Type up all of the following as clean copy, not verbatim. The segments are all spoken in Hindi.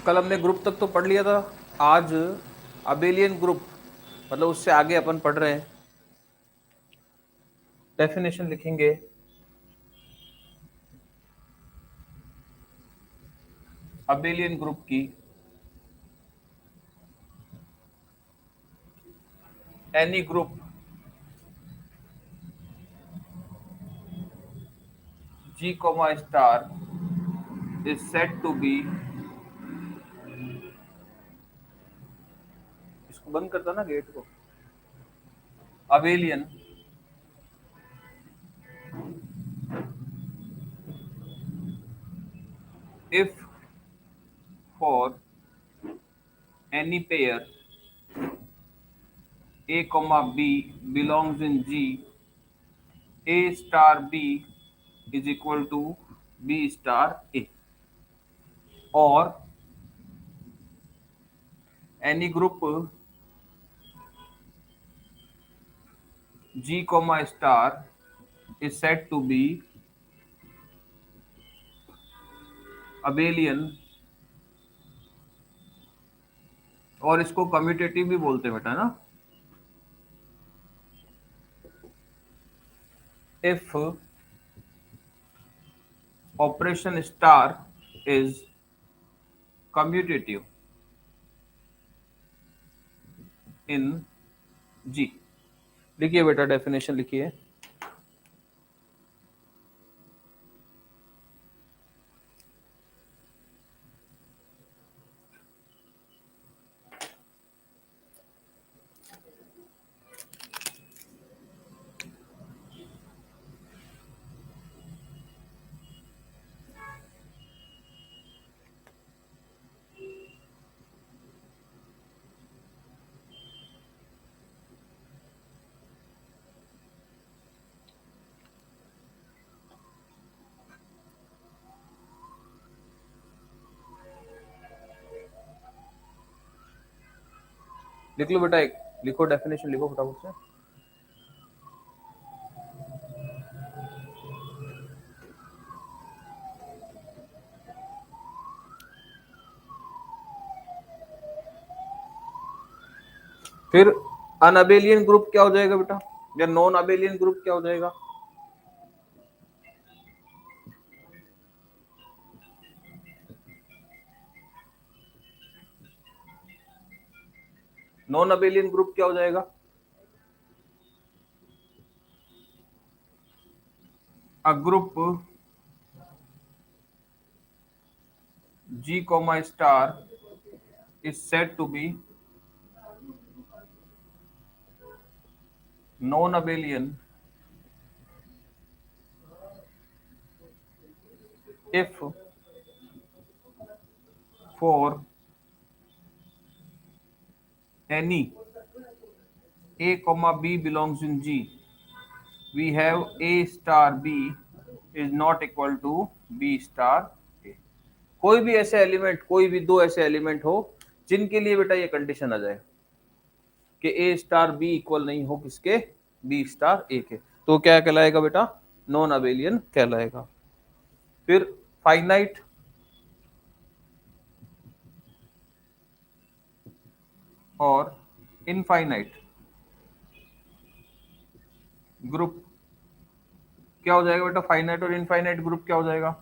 कल हमने ग्रुप तक तो पढ़ लिया था, आज अबेलियन ग्रुप मतलब उससे आगे अपन पढ़ रहे हैं। डेफिनेशन लिखेंगे। अबेलियन ग्रुप की any group G, star is said to be, इसको बंद करता ना गेट को, abelian if for any pair A, B belongs in G, A star B is equal to B star A, or any group G, star is said to be abelian, और इसको कम्यूटेटिव भी बोलते हैं बेटा ना, if operation star is commutative in G। लिखिए बेटा, डेफिनेशन लिखिए। लिख लो बेटा, एक लिखो, डेफिनेशन लिखो फटाफट से। फिर अनअबेलियन ग्रुप क्या हो जाएगा बेटा, या नॉन अबेलियन ग्रुप क्या हो जाएगा? नॉन अबेलियन ग्रुप क्या हो जाएगा? A group G, star is said to be non-abelian if for any A, B belongs in G, we have A star B is not equal to B star A। कोई भी ऐसे एलिमेंट, कोई भी दो ऐसे एलिमेंट हो जिनके लिए बेटा ये कंडीशन आ जाए कि ए स्टार बी इक्वल नहीं हो किसके, बी स्टार ए के, तो क्या कहलाएगा बेटा? नॉन अबेलियन कहलाएगा। फिर फाइनाइट और इनफाइनाइट ग्रुप क्या हो जाएगा बेटा? फाइनाइट और इनफाइनाइट ग्रुप क्या हो जाएगा?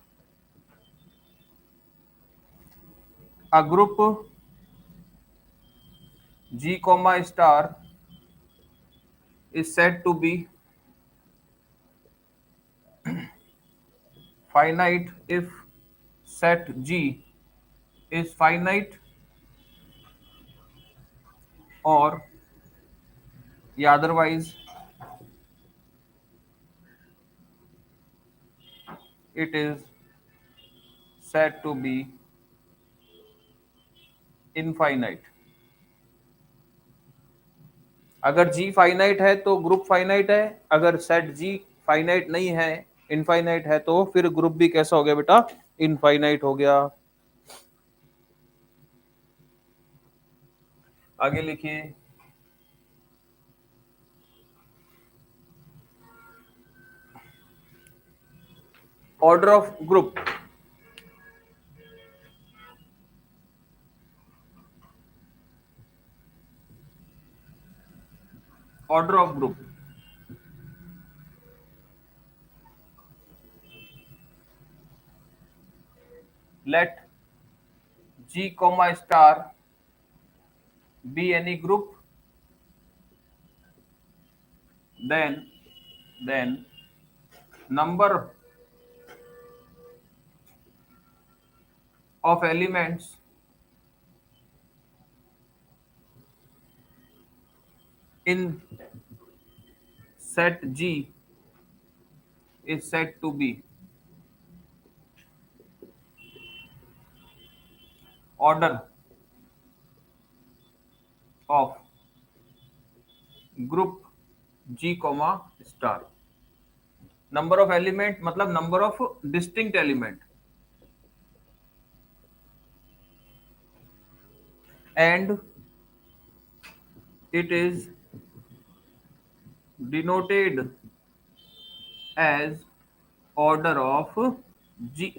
A group G, star is said to be finite if set G is finite, or या otherwise it is said to be infinite। अगर G फाइनाइट है तो ग्रुप फाइनाइट है, अगर सेट G फाइनाइट नहीं है, इनफाइनाइट है, तो फिर ग्रुप भी कैसा हो गया बेटा? इनफाइनाइट हो गया। आगे लिखिए। Order of group order of group. Let G comma star be any group, then number of elements in set G is said to be order of group G comma star. Number of element मतलब number of distinct element, and it is denoted as order of G.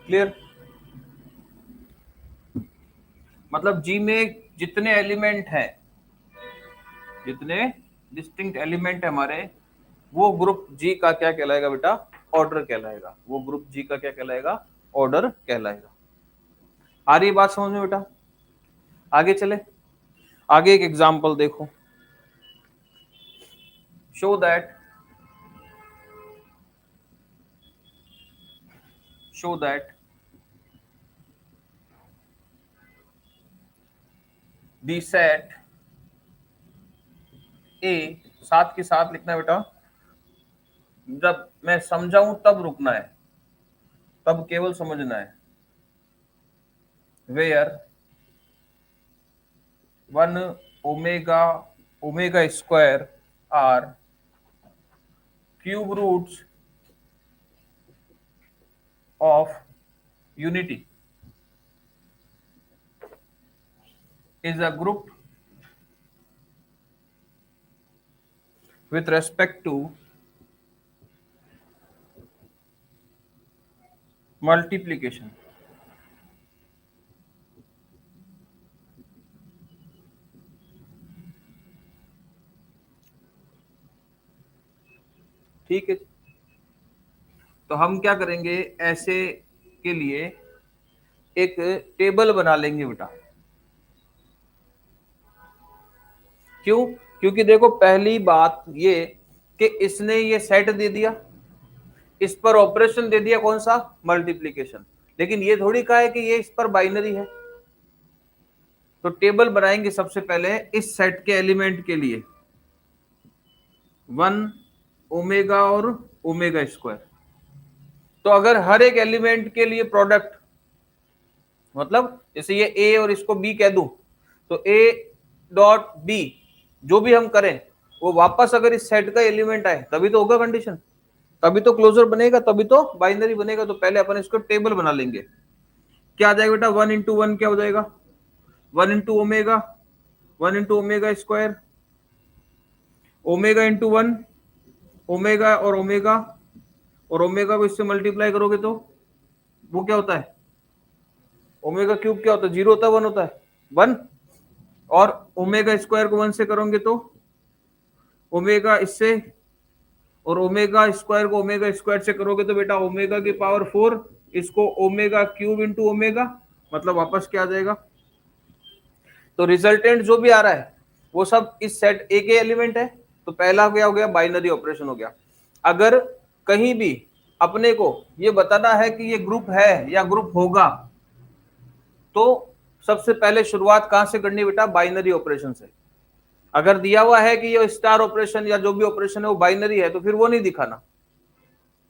Clear? मतलब जी में जितने एलिमेंट हैं, जितने डिस्टिंक्ट एलिमेंट है हमारे, वो ग्रुप जी का क्या कहलाएगा बेटा? ऑर्डर कहलाएगा। वो ग्रुप जी का क्या कहलाएगा? ऑर्डर कहलाएगा। आ रही बात समझ में बेटा? आगे चले, आगे एक एग्जांपल देखो। शो दैट दी सेट ए, साथ के साथ लिखना बेटा, जब मैं समझाऊं तब रुकना है, तब केवल समझना है। Where one omega square are cube roots of unity is a group with respect to multiplication. ठीक है, तो हम क्या करेंगे, ऐसे के लिए एक टेबल बना लेंगे बेटा। क्यों? क्योंकि देखो पहली बात ये कि इसने ये सेट दे दिया, इस पर ऑपरेशन दे दिया, कौन सा? मल्टीप्लीकेशन। लेकिन ये थोड़ी कहा है कि ये इस पर बाइनरी है। तो टेबल बनाएंगे सबसे पहले इस सेट के एलिमेंट के लिए, 1 ओमेगा और ओमेगा स्क्वायर। तो अगर हर एक एलिमेंट के लिए प्रोडक्ट, मतलब जैसे ये ए और इसको बी कह दूं, तो ए डॉट बी जो भी हम करें वो वापस अगर इस सेट का एलिमेंट आए तभी तो होगा कंडीशन, तभी तो क्लोजर बनेगा, तभी तो बाइनरी बनेगा। तो पहले अपन इसको टेबल बना लेंगे। क्या आ जाएगा बेटा? 1 इंटू 1 क्या हो जाएगा? 1 into omega, 1 into omega square, omega into 1, omega और ओमेगा को इससे मल्टीप्लाई करोगे तो वो क्या होता है? ओमेगा क्यूब क्या होता है? 0 होता है, 1 होता है? 1। और ओमेगा स्क्वायर को 1 से करोगे तो ओमेगा इससे, और ओमेगा स्क्वायर को ओमेगा स्क्वायर से करोगे तो बेटा ओमेगा की पावर 4, इसको ओमेगा क्यूब इंटू ओमेगा, मतलब वापस क्या आ जाएगा? तो रिजल्टेंट जो भी आ रहा है वो सब इस सेट ए के एलिमेंट है। तो पहला क्या हो गया? बाइनरी ऑपरेशन हो गया। अगर कहीं भी अपने को ये बताना है कि ये ग्रुप है या ग्रुप होगा, तो सबसे पहले शुरुआत कहां से करनी बेटा? बाइनरी ऑपरेशन से। अगर दिया हुआ है कि ये स्टार ऑपरेशन या जो भी ऑपरेशन है वो बाइनरी है, तो फिर वो नहीं दिखाना।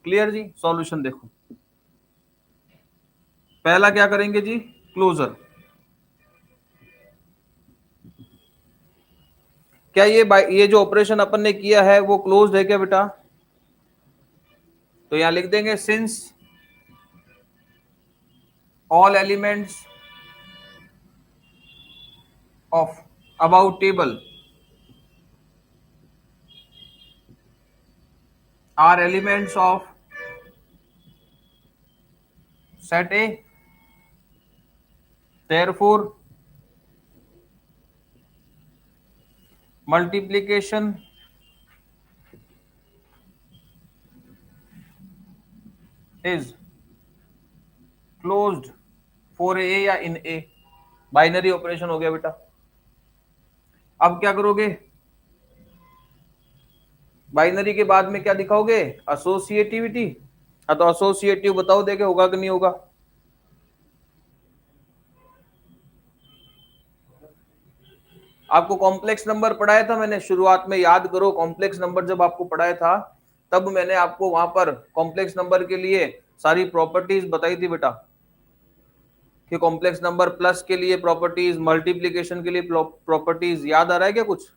क्लियर जी? सॉल्यूशन देखो, पहला क्या करेंगे जी? क्लोजर। क्या ये जो ऑपरेशन अपन ने किया है वो क्लोज्ड है क्या बेटा? तो यहां लिख देंगे since all elements of above table are elements of set A. Therefore, multiplication is closed for A या in A. बाइनरी ऑपरेशन हो गया बेटा. अब क्या करोगे? बाइनरी के बाद में क्या दिखाओगे? एसोसिएटिविटी. हाँ, तो एसोसिएटिव बताओ देखे होगा कि नहीं होगा? आपको कॉम्प्लेक्स नंबर पढ़ाया था मैंने शुरुआत में, याद करो. कॉम्प्लेक्स नंबर जब आपको पढ़ाया था तब मैंने आपको वहां पर कॉम्प्लेक्स नंबर के लिए सारी प्रॉपर्टीज बताई थी बेटा, कि कॉम्प्लेक्स नंबर प्लस के लिए प्रॉपर्टीज, मल्टीप्लीकेशन के लिए प्रॉपर्टीज. याद आ रहा है क्या कुछ?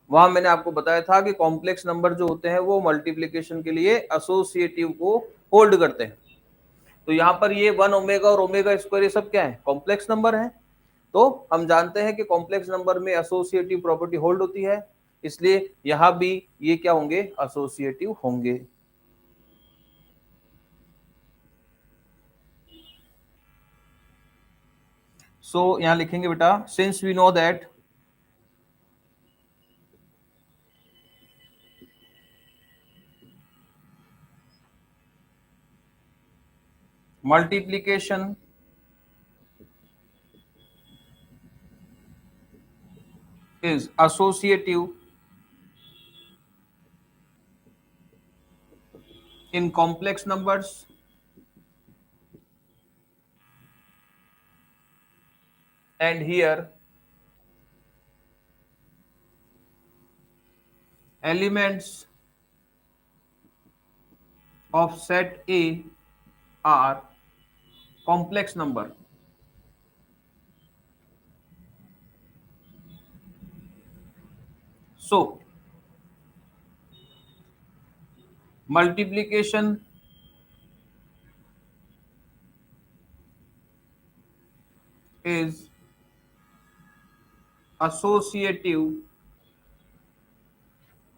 वहां मैंने आपको बताया था कि कॉम्प्लेक्स नंबर जो होते हैं वो मल्टीप्लीकेशन के लिए एसोसिएटिव को होल्ड करते हैं. तो यहाँ पर ये 1 ओमेगा और ओमेगा स्क्वायर ये सब क्या है? कॉम्प्लेक्स नंबर है. तो हम जानते हैं कि कॉम्प्लेक्स नंबर में एसोसिएटिव प्रॉपर्टी होल्ड होती है, इसलिए यहां भी ये क्या होंगे? एसोसिएटिव होंगे. सो यहां लिखेंगे बेटा, since we know that multiplication is associative in complex numbers, and here elements of set A are complex number. So multiplication is associative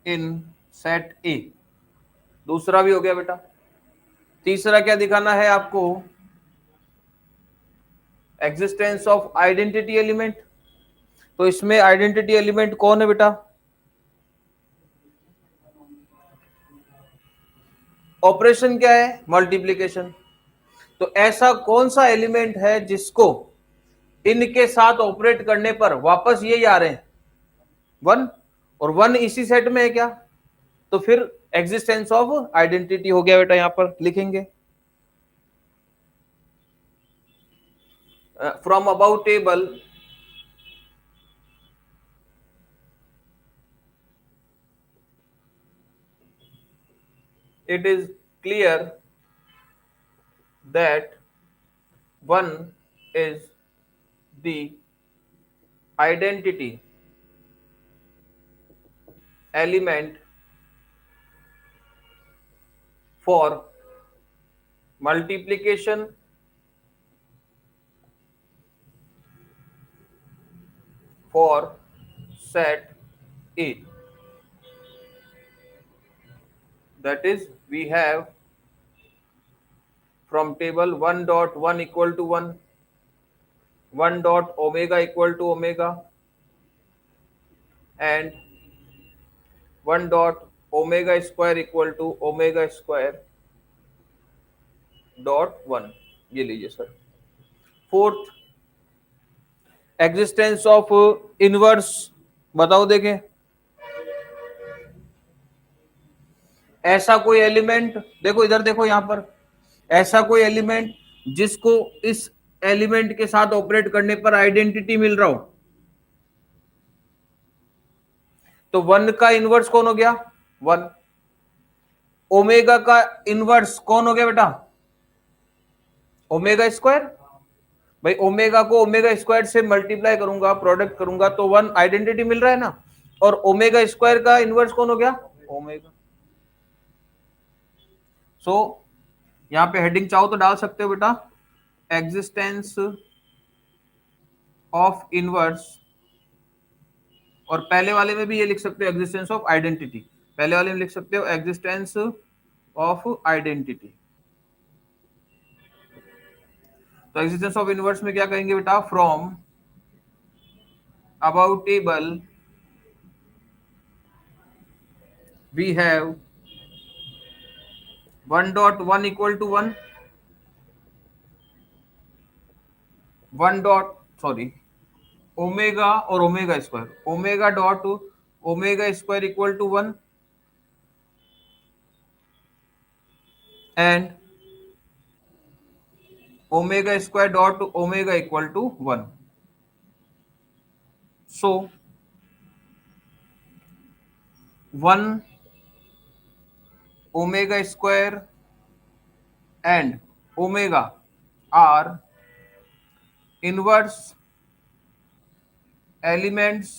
in set A. दूसरा भी हो गया बेटा. तीसरा क्या दिखाना है आपको? Existence of identity element. तो इसमें आइडेंटिटी एलिमेंट कौन है बेटा? ऑपरेशन क्या है? मल्टीप्लीकेशन. तो ऐसा कौन सा एलिमेंट है जिसको इनके साथ ऑपरेट करने पर वापस ये आ रहे हैं 1, और 1 इसी सेट में है क्या? तो फिर एग्जिस्टेंस ऑफ आइडेंटिटी हो गया बेटा. यहां पर लिखेंगे from about table it is clear that 1 is the identity element for multiplication for set A. That is, we have from table 1 dot 1 equal to 1, 1 dot omega equal to omega, and 1 dot omega square equal to omega square dot 1. ये लीजिए sir. Fourth, existence of inverse बताओ देखें. ऐसा कोई एलिमेंट, देखो इधर देखो यहां पर, ऐसा कोई एलिमेंट जिसको इस एलिमेंट के साथ ऑपरेट करने पर आइडेंटिटी मिल रहा हो. तो 1 का इनवर्स कौन हो गया? 1. ओमेगा का इनवर्स कौन हो गया बेटा? Omega square. भाई ओमेगा को ओमेगा स्क्वायर से मल्टीप्लाई करूंगा, प्रोडक्ट करूंगा, तो 1 आइडेंटिटी मिल रहा है ना. और ओमेगा स्क्वायर का इनवर्स कौन हो गया? ओमेगा. सो यहां पे हेडिंग चाहो तो डाल सकते हो बेटा, एग्जिस्टेंस ऑफ इनवर्स, और पहले वाले में भी ये लिख सकते हो एग्जिस्टेंस ऑफ आइडेंटिटी, पहले वाले में लिख सकते हो एग्जिस्टेंस ऑफ आइडेंटिटी। तो एग्जिस्टेंस ऑफ इनवर्स में क्या कहेंगे बेटा, from about table we have 1.1 equal to 1, 1 dot sorry omega और omega square, omega dot omega square equal to 1 and omega square dot omega equal to 1। So 1 omega square and omega are inverse elements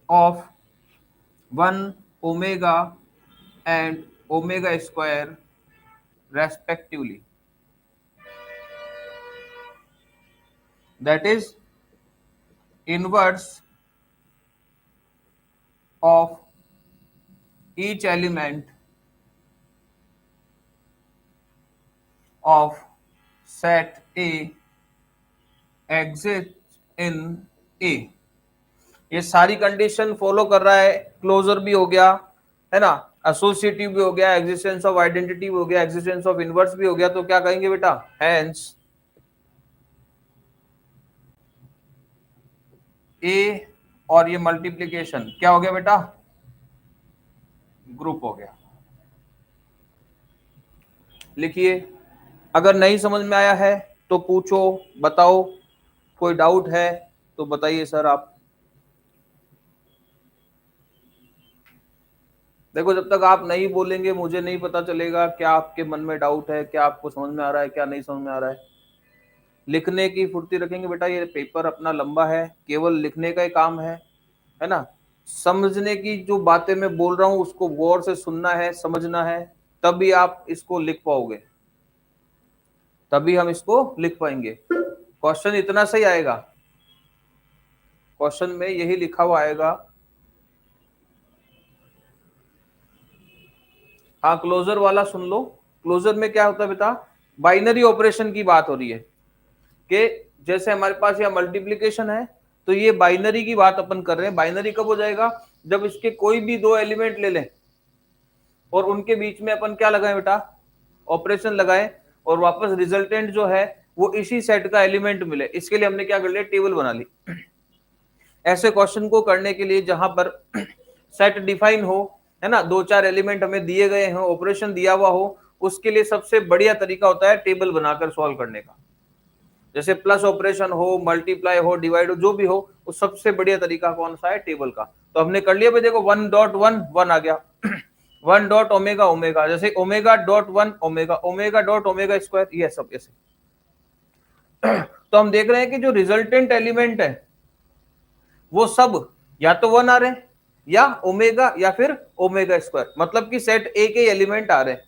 of 1 omega and omega square respectively. That is inverse of each element of set A exists in A। ये सारी कंडीशन फॉलो कर रहा है, क्लोजर भी हो गया है ना, एसोसिएटिव भी हो गया, एग्जिस्टेंस ऑफ आइडेंटिटी भी हो गया, एग्जिस्टेंस ऑफ इनवर्स भी हो गया, तो क्या कहेंगे बेटा, हेंस ए और ये मल्टीप्लीकेशन क्या हो गया बेटा, ग्रुप हो गया। लिखिए, अगर नहीं समझ में आया है तो पूछो, बताओ, कोई डाउट है तो बताइए सर आप। देखो, जब तक आप नहीं बोलेंगे मुझे नहीं पता चलेगा क्या आपके मन में डाउट है, क्या आपको समझ में आ रहा है, क्या नहीं समझ में आ रहा है। लिखने की फुर्ती रखेंगे बेटा, ये पेपर अपना लंबा है, केवल लिखने का ही काम है ना। समझने की जो बातें मैं बोल रहा हूं उसको गौर से सुनना है, समझना है, तभी आप इसको लिख पाओगे, तभी हम इसको लिख पाएंगे। क्वेश्चन इतना सही आएगा, क्वेश्चन में यही लिखा हुआ आएगा। हाँ, क्लोजर वाला सुन लो। क्लोजर में क्या होता है बेटा, बाइनरी ऑपरेशन की बात हो रही है कि जैसे हमारे पास यह मल्टीप्लीकेशन है, तो ये बाइनरी की बात अपन कर रहे हैं। बाइनरी कब हो जाएगा, जब इसके कोई भी दो एलिमेंट ले लें और उनके बीच में अपन क्या लगाएं बेटा, ऑपरेशन लगाएं, और वापस रिजल्टेंट जो है वो इसी सेट का एलिमेंट मिले। इसके लिए हमने क्या कर लिया, टेबल बना ली। ऐसे क्वेश्चन को करने के लिए जहां पर सेट डिफाइन हो, है ना, दो चार एलिमेंट हमें दिए गए हो, ऑपरेशन दिया हुआ हो, उसके लिए सबसे बढ़िया तरीका होता है टेबल बनाकर सॉल्व करने का। जैसे प्लस ऑपरेशन हो, मल्टीप्लाई हो, डिवाइड हो, जो भी हो, वो सबसे बढ़िया तरीका कौन सा है, टेबल का। तो हमने कर लिया भाई, देखो 1.1 1 आ गया 1 डॉट ओमेगा ओमेगा, जैसे omega dot 1 omega, omega dot omega square, ये सब ऐसे। तो हम देख रहे हैं कि जो रिजल्टेंट एलिमेंट है वो सब या तो 1 आ रहे हैं, या ओमेगा, या फिर ओमेगा स्क्वायर, मतलब कि सेट ए के एलिमेंट आ रहे हैं।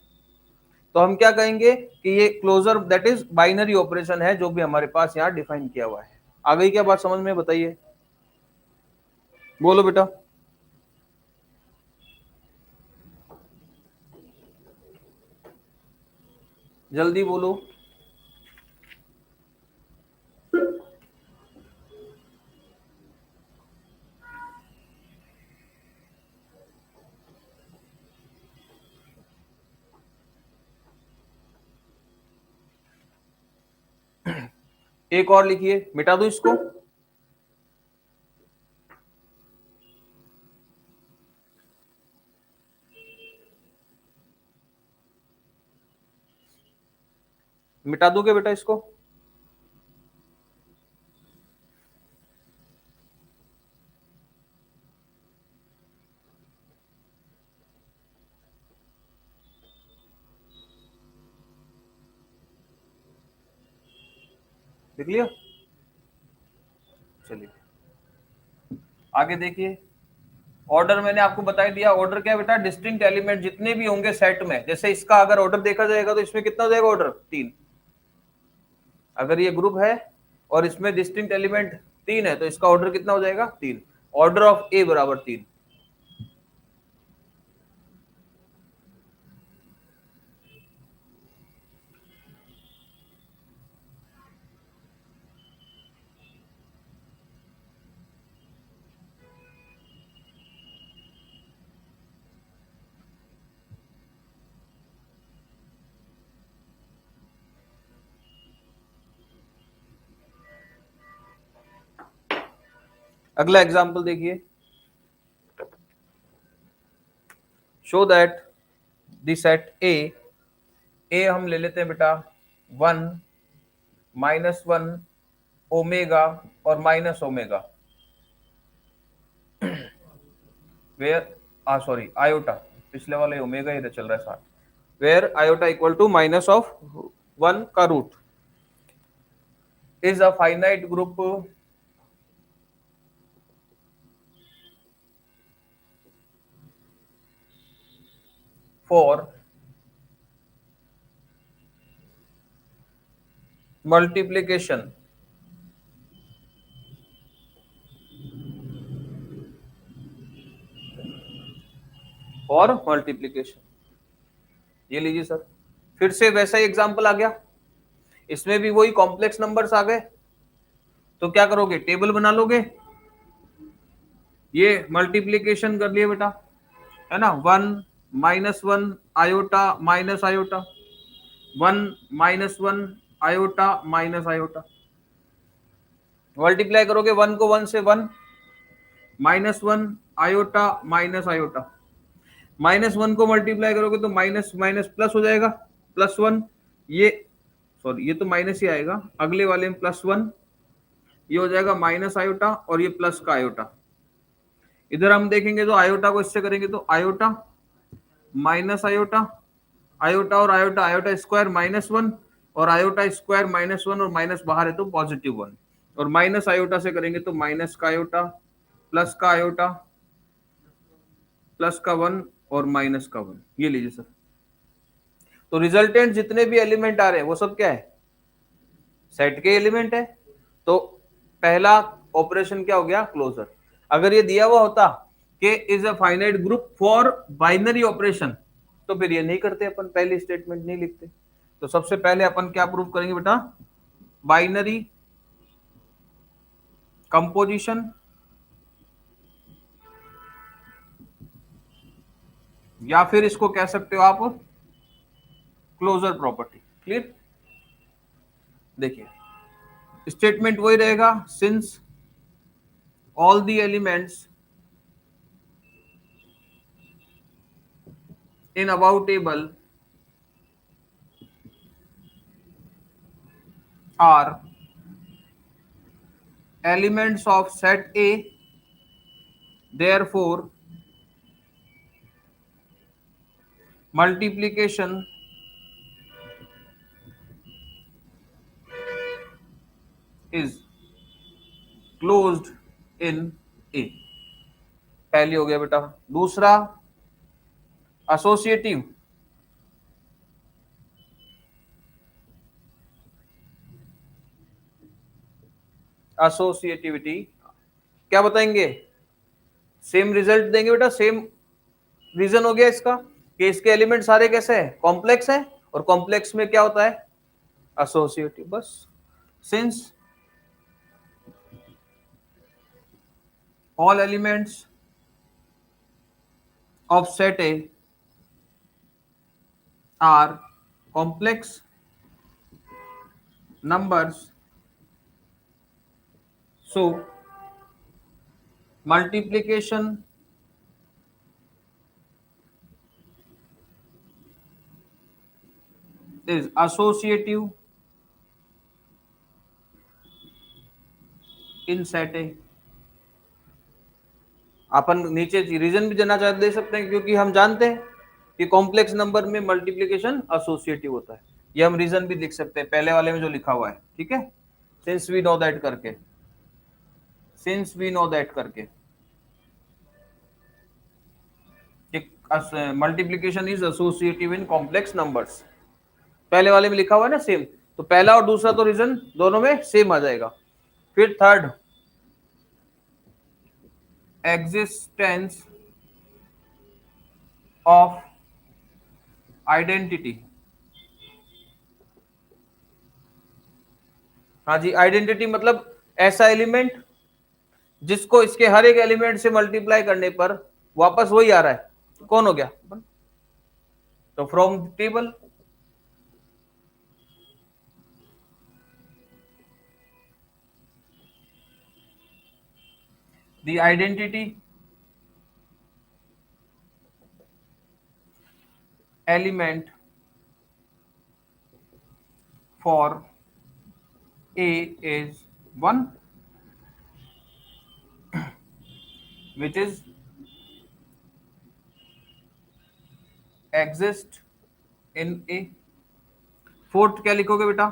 तो हम क्या कहेंगे कि ये closure that is binary operation है, जो भी हमारे पास यहाँ डिफाइन किया हुआ है। आ गई क्या बात समझ में, बताइए, बोलो बेटा, जल्दी बोलो। एक और लिखिए, मिटा दो इसको। मिटा दोगे बेटा इसको, लिख लिया। चलिए आगे देखिए, ऑर्डर मैंने आपको बता दिया। ऑर्डर क्या है बेटा, डिस्टिंक्ट एलिमेंट जितने भी होंगे सेट में, जैसे इसका अगर ऑर्डर देखा जाएगा तो इसमें कितना हो जाएगा ऑर्डर, 3। अगर ये ग्रुप है और इसमें डिस्टिंक्ट एलिमेंट 3 है तो इसका ऑर्डर कितना हो जाएगा? 3। ऑर्डर ऑफ ए बराबर 3। अगला एग्जाम्पल देखिए, show that the set A हम ले लेते हैं बेटा 1 -1 ओमेगा और minus omega, where sorry iota, पिछले वाले ओमेगा इधर चल रहा है साथ, where iota equal to minus of 1 का root is a finite group for multiplication और मल्टीप्लीकेशन। ये लीजिए सर, फिर से वैसा ही एग्जांपल आ गया, इसमें भी वही कॉम्प्लेक्स नंबर्स आ गए, तो क्या करोगे? टेबल बना लोगे। ये मल्टीप्लीकेशन कर लिए बेटा, है ना, 1 -1 iota minus iota, 1 -1 iota minus iota, multiply करोगे 1 को 1 से 1 -1 आयोटा माइनस आयोटा, -1 को मल्टीप्लाई करोगे तो माइनस माइनस प्लस हो जाएगा, +1, ये सॉरी ये तो माइनस ही आएगा, अगले वाले में +1, ये हो जाएगा माइनस आयोटा और ये प्लस का आयोटा। इधर हम देखेंगे तो आयोटा को इससे करेंगे तो आयोटा माइनस आयोटा, आयोटा और आयोटा, आयोटा स्क्वायर -1 और आयोटा स्क्वायर -1 और माइनस बाहर है तो +1, और माइनस आयोटा से करेंगे तो माइनस का आयोटा, प्लस का आयोटा, प्लस का 1 और माइनस का 1। ये लीजिए सर, तो रिजल्टेंट जितने भी एलिमेंट आ रहे हैं वो सब क्या है? सेट के एलिमेंट है। तो पहला ऑपरेशन क्या हो गया? क्लोजर। अगर ये दिया हुआ होता कि is a finite group for binary operation तो फिर ये नहीं करते, अपन पहली स्टेटमेंट नहीं लिखते। तो सबसे पहले अपन क्या प्रूव करेंगे बेटा? बाइनरी कंपोजिशन या फिर इसको कह सकते हो आप क्लोजर प्रॉपर्टी। क्लियर? देखिए स्टेटमेंट वही रहेगा, since all the elements in above table are elements of set A, therefore multiplication is closed in A। पहली हो गया बेटा। दूसरा एसोसिएटिव, एसोसिएटिविटी क्या बताएंगे? सेम रिजल्ट देंगे बेटा, सेम रीजन हो गया इसका कि इसके एलिमेंट सारे कैसे हैं? कॉम्प्लेक्स हैं, और कॉम्प्लेक्स में क्या होता है? एसोसिएटिव। बस, since all elements of set A are complex numbers, so multiplication is associative in set A। अपन नीचे रीजन भी देना चाहते दे सकते हैं, क्योंकि हम जानते हैं कि कॉम्प्लेक्स नंबर में मल्टीप्लिकेशन एसोसिएटिव होता है। ये हम रीजन भी लिख सकते हैं पहले वाले में जो लिखा हुआ है, ठीक है, सिंस वी नो दैट करके, सिंस वी नो दैट करके multiplication is associative in complex numbers, पहले वाले में लिखा हुआ है ना सेम। तो पहला और दूसरा तो रीजन दोनों में सेम आ जाएगा। फिर थर्ड, एग्जिस्टेंस ऑफ आइडेंटिटी। हाँ जी, आइडेंटिटी मतलब ऐसा एलिमेंट जिसको इसके हर एक एलिमेंट से मल्टीप्लाई करने पर वापस वही आ रहा है, कौन हो गया? तो from table, the identity element for A is 1, which is exist in A। Fourth क्या लिखोगे बेटा?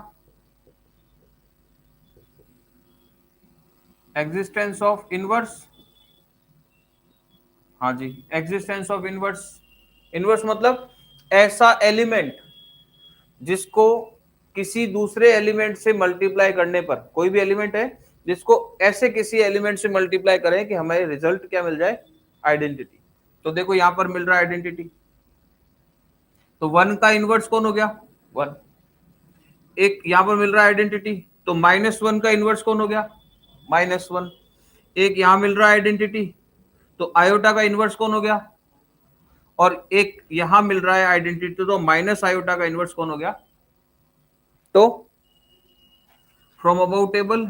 Existence of inverse. हाँ जी, एग्जिस्टेंस ऑफ इनवर्स। इनवर्स मतलब ऐसा एलिमेंट जिसको किसी दूसरे एलिमेंट से मल्टीप्लाई करने पर, कोई भी एलिमेंट है जिसको ऐसे किसी एलिमेंट से मल्टीप्लाई करें कि हमें रिजल्ट क्या मिल जाए? आइडेंटिटी। तो देखो यहां पर मिल रहा है आइडेंटिटी, तो 1 का इनवर्स कौन हो गया? 1। एक यहां पर मिल रहा है आइडेंटिटी, तो -1 का इनवर्स कौन हो गया? -1। एक यहां मिल रहा है आइडेंटिटी, तो आयोटा का इनवर्स कौन हो गया? और एक यहां मिल रहा है आइडेंटिटी, तो माइनस आयोटा का इनवर्स कौन हो गया? तो from about table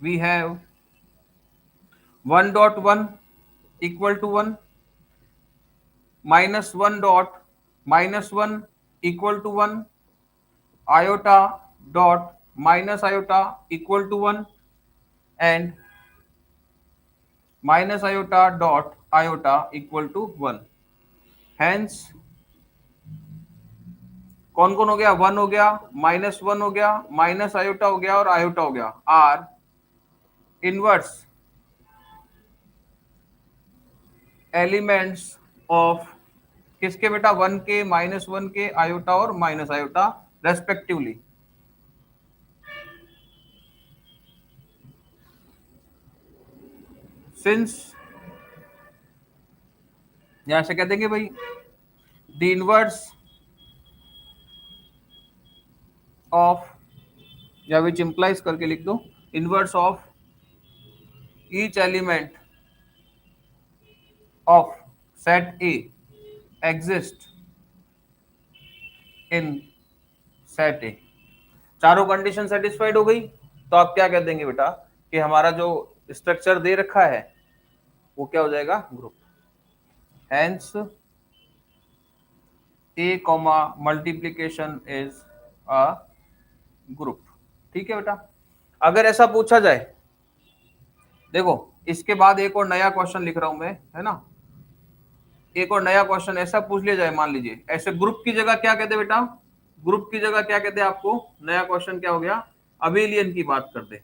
we have 1.1 equal to 1, -1 equal to 1, iota dot minus iota equal to 1, and minus iota dot iota equal to 1। Hence कौन कौन हो गया? 1 हो गया, -1 हो गया, माइनस आयोटा हो गया और आयोटा हो गया, आर इनवर्स एलिमेंट्स ऑफ किसके बेटा? 1 के, -1 के, आयोटा और माइनस आयोटा रेस्पेक्टिवली। सिंस यहां से कह देंगे भाई द इनवर्स ऑफ, या विच इंप्लाइज करके लिख दो, inverse of each element of set A exist in set ए। चारों कंडीशन सेटिस्फाइड हो गई, तो आप क्या कह देंगे बेटा कि हमारा जो स्ट्रक्चर दे रखा है वो क्या हो जाएगा? Group. Hence A comma multiplication is a group. ठीक है बेटा। अगर ऐसा पूछा जाए, देखो इसके बाद एक और नया क्वेश्चन लिख रहा हूं मैं, है ना, एक और नया क्वेश्चन ऐसा पूछ लिया जाए, मान लीजिए ऐसे ग्रुप की जगह क्या कहते बेटा? ग्रुप की जगह क्या कहते? आपको नया क्वेश्चन क्या हो गया? अबेलियन की बात कर दे।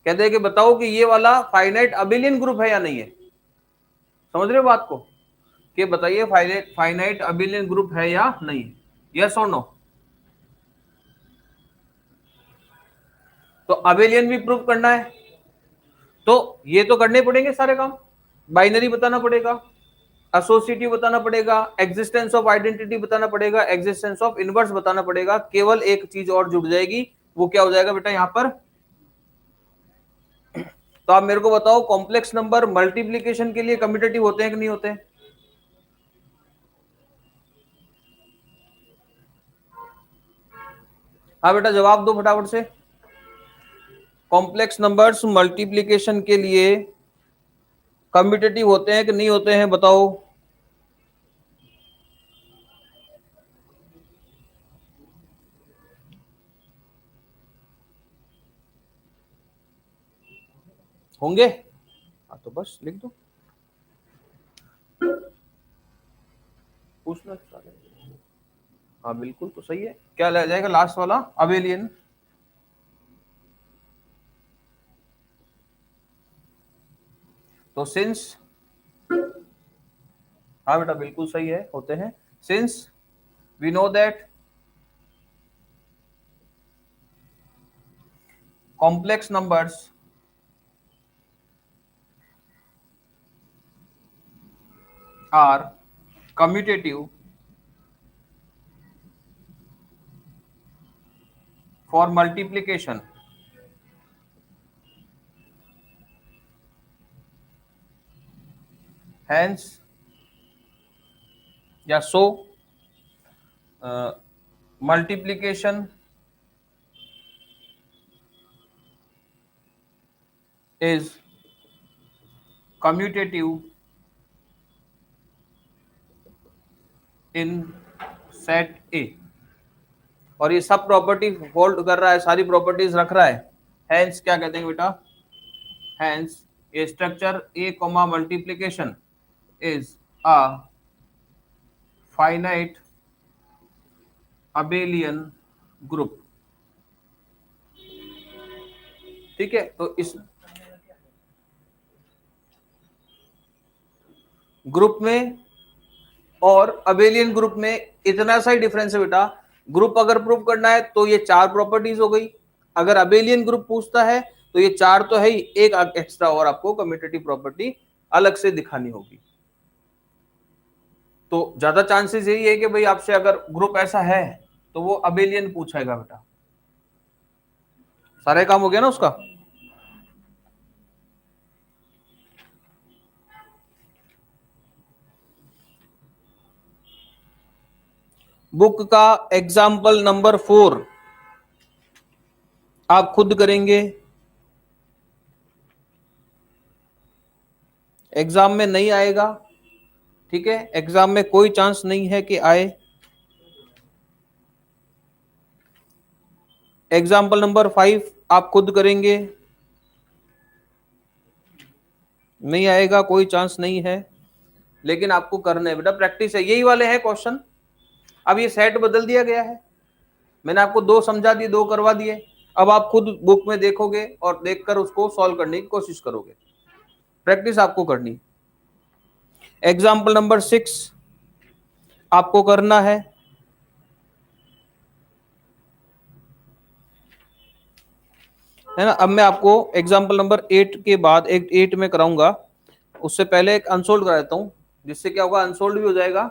कहते हैं कि बताओ कि ये वाला फाइनाइट अबेलियन ग्रुप है या नहीं है। समझ रहे हो बात को? कि बताइए फाइनाइट अबेलियन ग्रुप है या नहीं, यस और नो। तो अबेलियन भी प्रूव करना है, तो ये तो करने पड़ेंगे सारे काम। बाइनरी बताना पड़ेगा, एसोसिएटिव बताना पड़ेगा, एग्जिस्टेंस ऑफ आइडेंटिटी बताना पड़ेगा, एग्जिस्टेंस ऑफ इनवर्स बताना पड़ेगा। केवल एक चीज और जुड़ जाएगी, वो क्या हो जाएगा बेटा? यहां पर तो आप मेरे को बताओ, कॉम्प्लेक्स नंबर मल्टीप्लीकेशन के लिए कम्यूटेटिव होते हैं कि नहीं होते हैं? हाँ बेटा जवाब दो फटाफट से। कॉम्प्लेक्स नंबर्स मल्टीप्लीकेशन के लिए कम्यूटेटिव होते हैं कि नहीं होते हैं, बताओ। होंगे? हाँ तो बस लिख दो, पूछना। हाँ बिल्कुल, तो सही है। क्या रह जाएगा लास्ट वाला? अबेलियन। तो सिंस हाँ बेटा बिल्कुल सही है, होते हैं। Since we know that complex numbers are commutative for multiplication, hence या so multiplication is commutative in set A, और ये सब प्रॉपर्टी होल्ड कर रहा है, सारी प्रॉपर्टीज रख रहा है, हैंस क्या कहते हैं बेटा, hence a structure A comma multiplication is a finite abelian group. ठीक है, तो इस ग्रुप में और अबेलियन ग्रुप में इतना सा ही डिफरेंस है बेटा। ग्रुप अगर प्रूव करना है तो ये चार प्रॉपर्टीज हो गई, अगर अबेलियन ग्रुप पूछता है तो ये चार तो है ही, एक एक्स्ट्रा और आपको कम्यूटेटिव प्रॉपर्टी अलग से दिखानी होगी। तो ज्यादा चांसेस यही है कि भाई आपसे अगर ग्रुप ऐसा है तो वो अबेलियन पूछेगा बेटा। सारे काम हो गया ना उसका। बुक का एग्जाम्पल नंबर 4 आप खुद करेंगे, एग्जाम में नहीं आएगा। ठीक है, एग्जाम में कोई चांस नहीं है कि आए। एग्जाम्पल नंबर 5 आप खुद करेंगे, नहीं आएगा, कोई चांस नहीं है, लेकिन आपको करना है बेटा, प्रैक्टिस है, यही वाले हैं क्वेश्चन। अब ये सेट बदल दिया गया है, मैंने आपको दो समझा दिए, दो करवा दिए, अब आप खुद बुक में देखोगे और देखकर उसको सॉल्व करने की कोशिश करोगे, प्रैक्टिस आपको करनी। एग्जाम्पल नंबर 6 आपको करना है ना। अब मैं आपको एग्जाम्पल नंबर 8 के बाद 8 में कराऊंगा, उससे पहले एक अनसोल्ड करा देता हूं, जिससे क्या होगा, अनसोल्ड भी हो जाएगा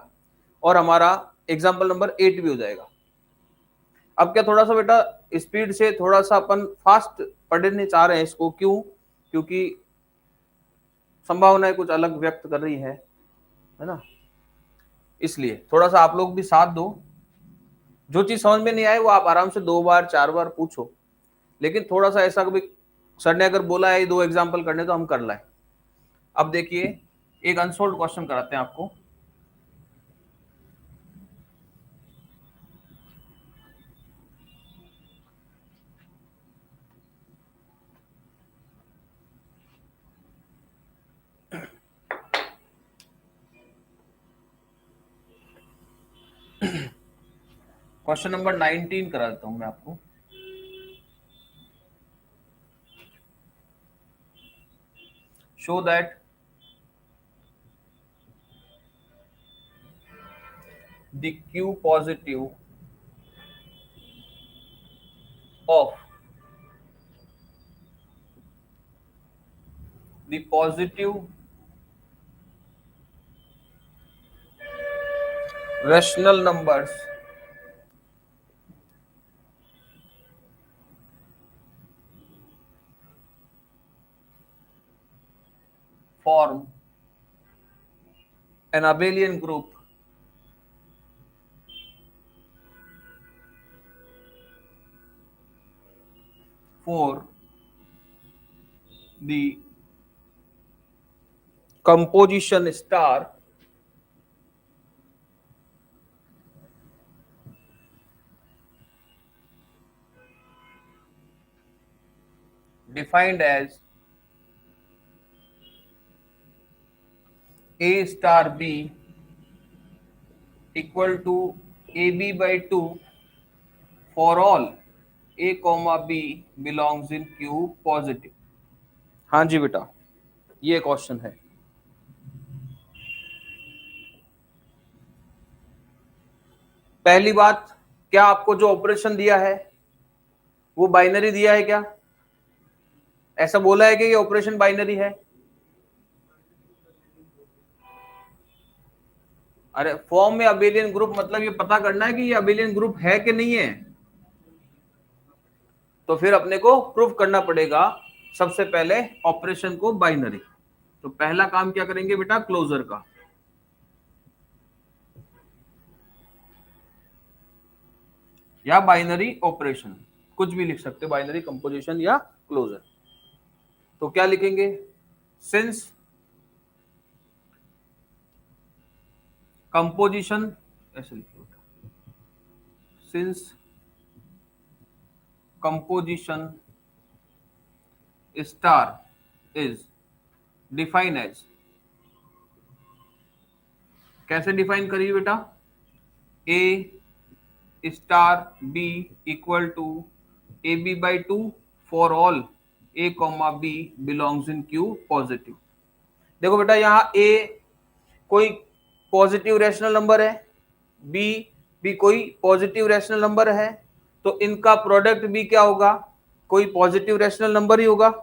और हमारा एग्जाम्पल नंबर 8 भी हो जाएगा। अब क्या थोड़ा सा बेटा स्पीड से थोड़ा सा अपन फास्ट पढ़ने चाह रहे हैं इसको, क्यों, क्योंकि संभावनाएं कुछ अलग व्यक्त कर रही है ना, इसलिए थोड़ा सा आप लोग भी साथ दो। जो चीज समझ में नहीं आए वो आप आराम से 2 बार 4 बार पूछो, लेकिन थोड़ा सा ऐसा कभी सर ने अगर बोला है 2 एग्जाम्पल करने तो हम कर लाए। अब देखिए एक अनसोल्ड क्वेश्चन कराते हैं आपको। क्वेश्चन नंबर 19 करा देता हूं मैं आपको। Show that the Q positive of the positive rational numbers form an abelian group for the composition star defined as A star B equal to AB by 2 for all A comma B belongs in Q positive। हाँ जी बेटा, ये क्वेश्चन है। पहली बात, क्या आपको जो ऑपरेशन दिया है वो बाइनरी दिया है क्या? ऐसा बोला है कि ये ऑपरेशन बाइनरी है? अरे फॉर्म में अबेलियन ग्रुप मतलब ये पता करना है कि ये अबेलियन ग्रुप है कि नहीं है, तो फिर अपने को प्रूफ करना पड़ेगा सबसे पहले ऑपरेशन को बाइनरी। तो पहला काम क्या करेंगे बेटा, क्लोजर का। या बाइनरी ऑपरेशन, कुछ भी लिख सकते, बाइनरी कंपोजिशन या क्लोजर। तो क्या लिखेंगे, सिंस कंपोजिशन, ऐसे लिखो, since composition star is define as, कैसे डिफाइन करिए बेटा, A star B equal to A B by two for all A comma B belongs in Q positive. देखो बेटा, यहां ए कोई पॉजिटिव रैशनल नंबर है, बी भी कोई पॉजिटिव रैशनल नंबर है, तो इनका प्रोडक्ट भी क्या होगा, कोई पॉजिटिव रैशनल नंबर ही होगा।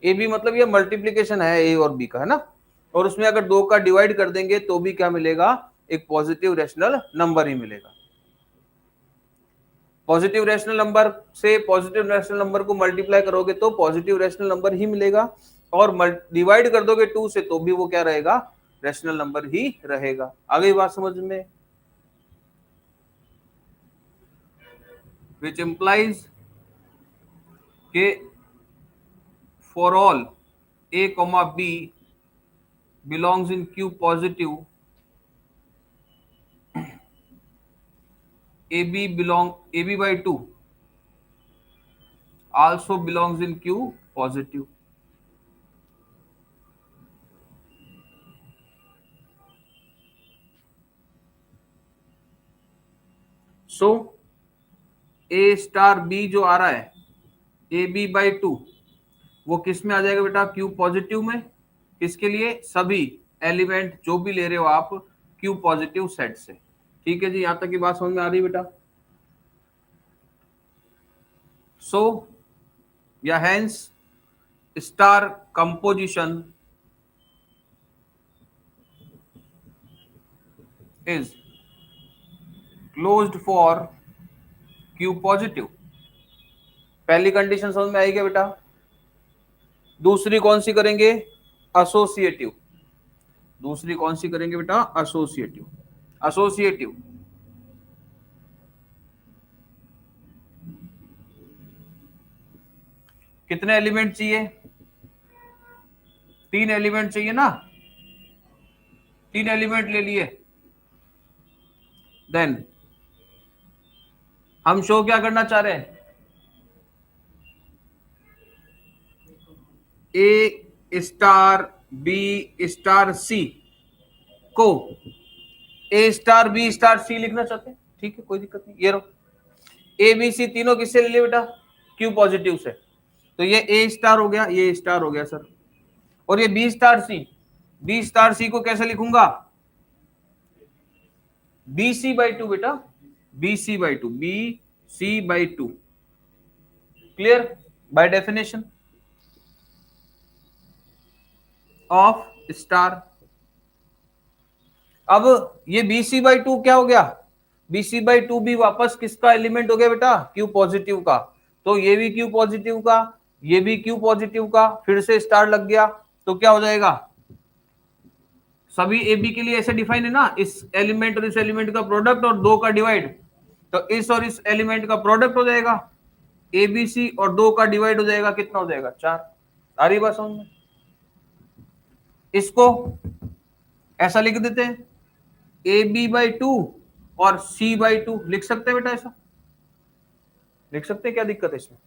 ए बी मतलब ये मल्टीप्लीकेशन है ए और बी का, है ना, और उसमें अगर दो का डिवाइड कर देंगे तो भी क्या मिलेगा, एक पॉजिटिव रैशनल नंबर ही मिलेगा। पॉजिटिव रैशनल नंबर से पॉजिटिव रैशनल नंबर को मल्टीप्लाई करोगे तो पॉजिटिव रैशनल नंबर ही मिलेगा, और डिवाइड कर दोगे 2 से तो भी वो क्या रहेगा, रैशनल नंबर ही रहेगा। आगे बात समझ में, विच इंप्लाइज के for all A comma B belongs in Q positive, A B by two also belongs in Q positive. So A star B जो आ रहा है ए बी बाई टू, वो किस में आ जाएगा बेटा, Q पॉजिटिव में। किसके लिए, सभी एलिमेंट जो भी ले रहे हो आप Q पॉजिटिव सेट से। ठीक है जी, यहां तक की बात समझ में आ रही है बेटा। सो या hence star composition is closed for Q positive. पहली कंडीशन समझ में आई क्या बेटा? दूसरी कौन सी करेंगे, एसोसिएटिव। दूसरी कौन सी करेंगे बेटा, एसोसिएटिव। एसोसिएटिव कितने एलिमेंट चाहिए, 3 एलिमेंट चाहिए ना, 3 एलिमेंट ले लिए। देन हम शो क्या करना चाह रहे हैं, ए स्टार बी स्टार सी को ए स्टार बी स्टार सी लिखना चाहते हैं। ठीक है, कोई दिक्कत नहीं, ये रहो। ए बी सी तीनों किससे ले लिए बेटा, क्यू पॉजिटिव से। तो ये ए स्टार हो गया, ये स्टार हो गया सर, और ये B star C, B star C को कैसे लिखूंगा, बी सी बाई टू बेटा, B C by two, B C by two. Clear, by definition of star. अब ये बी सी बाई टू क्या हो गया, बी सी बाई टू भी वापस किसका एलिमेंट हो गया बेटा, क्यू पॉजिटिव का। तो ये भी क्यू पॉजिटिव का, ये भी क्यू पॉजिटिव का, फिर से स्टार लग गया, तो क्या हो जाएगा, सभी ए बी के लिए ऐसे डिफाइन है ना, इस एलिमेंट और इस एलिमेंट का प्रोडक्ट और 2 का डिवाइड, तो इस और इस एलिमेंट का प्रोडक्ट हो जाएगा ए बी सी, और 2 का डिवाइड हो जाएगा, कितना हो जाएगा, 4। आ रही बात समझ में? इसको ऐसा लिख देते हैं, ए बी बाई टू और सी बाई टू लिख सकते हैं बेटा, ऐसा लिख सकते हैं, क्या दिक्कत है इसमें।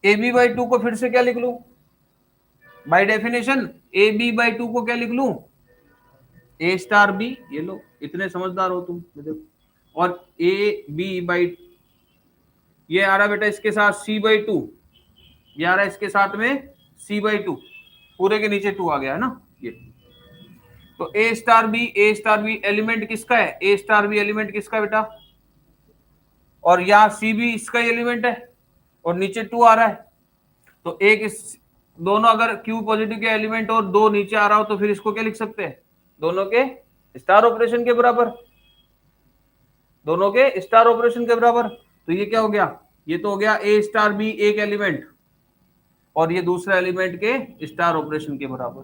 ए बी बाई टू को फिर से क्या लिख लू, by definition A B by two को क्या लिख लू, ए स्टार बी, ये लो, इतने समझदार हो तुम, देखो। और ए बी बाई, ये आ रहा बेटा इसके साथ सी बाई टू, ये आ रहा है इसके साथ में सी बाई टू, पूरे के नीचे 2 आ गया है ना ये। तो ए स्टार बी एलिमेंट किसका है? ए स्टार बी एलिमेंट किसका है बेटा? और यहाँ सी भी इसका एलिमेंट है और नीचे 2 आ रहा है, तो एक इस दोनों अगर क्यू पॉजिटिव के एलिमेंट और 2 नीचे आ रहा हो तो फिर इसको क्या लिख सकते हैं? दोनों के स्टार ऑपरेशन के बराबर, दोनों के स्टार ऑपरेशन के बराबर। तो ये क्या हो गया? ये तो हो गया ए स्टार बी एक एलिमेंट और ये दूसरा एलिमेंट के स्टार ऑपरेशन के बराबर।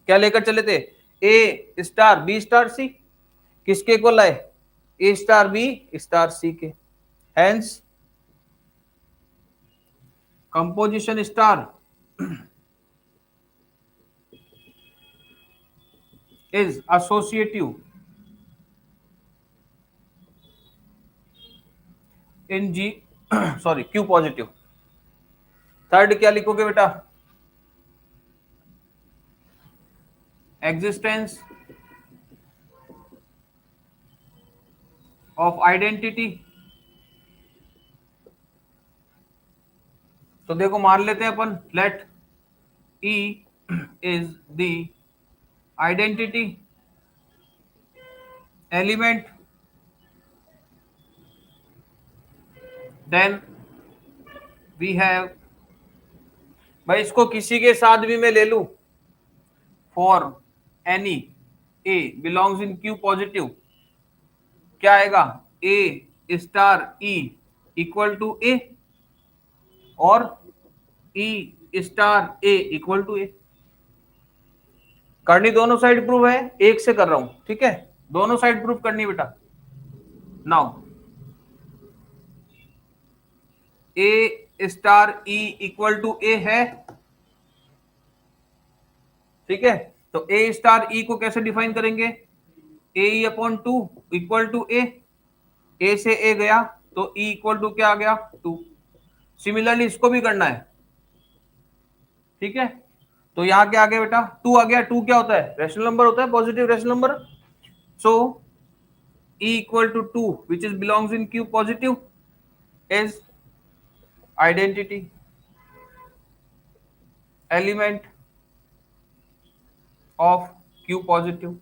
क्या लेकर चले थे? ए स्टार बी स्टार सी, किसके इक्वल आए? ए स्टार बी स्टार सी के। Hence composition star is associative in G sorry Q positive. Third क्या लिखोगे बेटा? Existence of identity. तो देखो मान लेते हैं अपन, late E is the identity element, then we have, भाई इसको किसी के साथ भी मैं ले लू, for any A belongs in Q positive, क्या आएगा? ए स्टार ई इक्वल टू ए और ई स्टार ए इक्वल टू ए। करनी दोनों साइड प्रूव है, एक से कर रहा हूं, ठीक है? दोनों साइड प्रूव करनी बेटा। Now A star E equal to A है, ठीक है? तो ए स्टार ई को कैसे डिफाइन करेंगे? ए अपॉन 2 इक्वल टू ए से ए गया तो ई इक्वल टू क्या आ गया? 2। सिमिलरली इसको भी करना है, ठीक है? तो यहां क्या आ गया बेटा? 2 आ गया। 2 क्या होता है? रैशनल नंबर होता है, positive rational number. So E equal to 2 which is belongs in Q positive is identity element of Q positive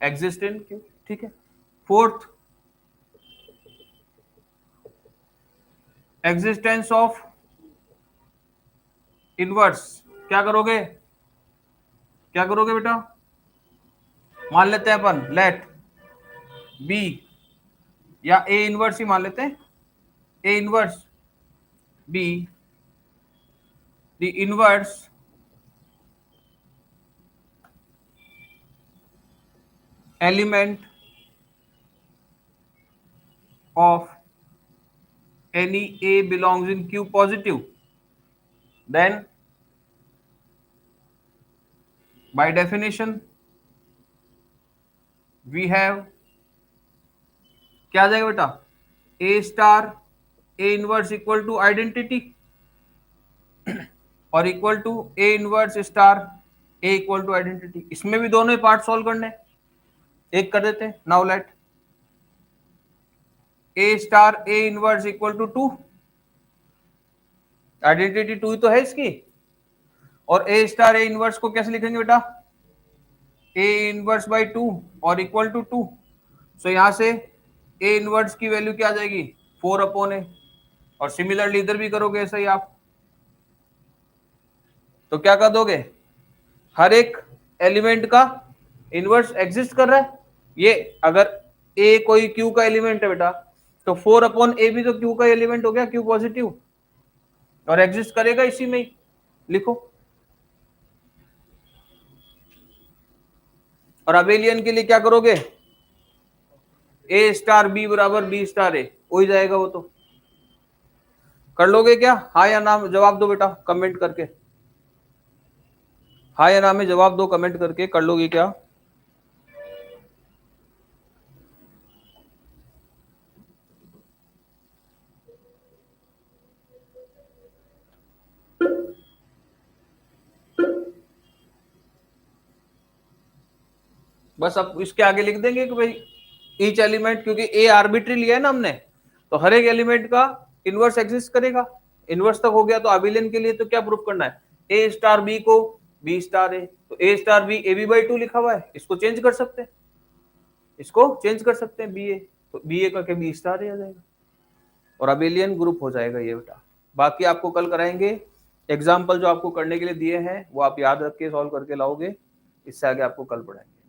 exist in Q, ठीक है? Fourth, existence of inverse. क्या करोगे? क्या करोगे बेटा? मान लेते हैं अपन, लेट बी या ए इनवर्स ही मान लेते हैं, A inverse be the inverse element of any A belongs in Q positive, then by definition we have, क्या आ जाएगा बेटा? A star A inverse equal to identity और equal to A inverse star A equal to identity. इसमें भी दोनों ही पार्ट सॉल्व करने, एक कर देते हैं। Now let A star A inverse equal to 2, identity 2 ही तो है इसकी, और ए स्टार ए इनवर्स को कैसे लिखेंगे बेटा? ए इनवर्स बाई 2 और इक्वल टू 2। सो यहां से ए इनवर्स की वैल्यू क्या आ जाएगी? 4 अपॉन ए, और सिमिलरली इधर भी करोगे ऐसा ही आप। तो क्या कर दोगे? हर एक एलिमेंट का इनवर्स एग्जिस्ट कर रहा है। ये अगर ए कोई क्यू का एलिमेंट है बेटा, तो 4 अपॉन ए भी तो क्यू का एलिमेंट हो गया, क्यू पॉजिटिव, और एग्जिस्ट करेगा इसी में ही। लिखो। और अबेलियन के लिए क्या करोगे? ए स्टार बी बराबर बी स्टार ए, हो ही जाएगा वो तो। कर लोगे क्या? हाँ या ना जवाब दो बेटा कमेंट करके, हाँ या ना में जवाब दो कमेंट करके। कर लोगे क्या? बस अब इसके आगे लिख देंगे कि भाई ईच एलिमेंट, क्योंकि ए आर्बिट्री लिया है ना हमने, तो हर एक एलिमेंट का इनवर्स एग्जिस्ट करेगा। इनवर्स तक हो गया, तो अबिलियन के लिए तो क्या प्रूफ करना है? ए स्टार बी को बी स्टार ए, तो A star B A B by 2 लिखा हुआ है, इसको चेंज कर सकते हैं, इसको चेंज कर सकते हैं बी ए, तो बी ए का बी स्टार ए आ जाएगा और अबेलियन ग्रुप हो जाएगा ये बेटा। बाकी आपको कल कराएंगे, एग्जाम्पल जो आपको करने के लिए दिए हैं वो आप याद रख के सॉल्व करके लाओगे, इससे आगे आपको कल पढ़ाएंगे।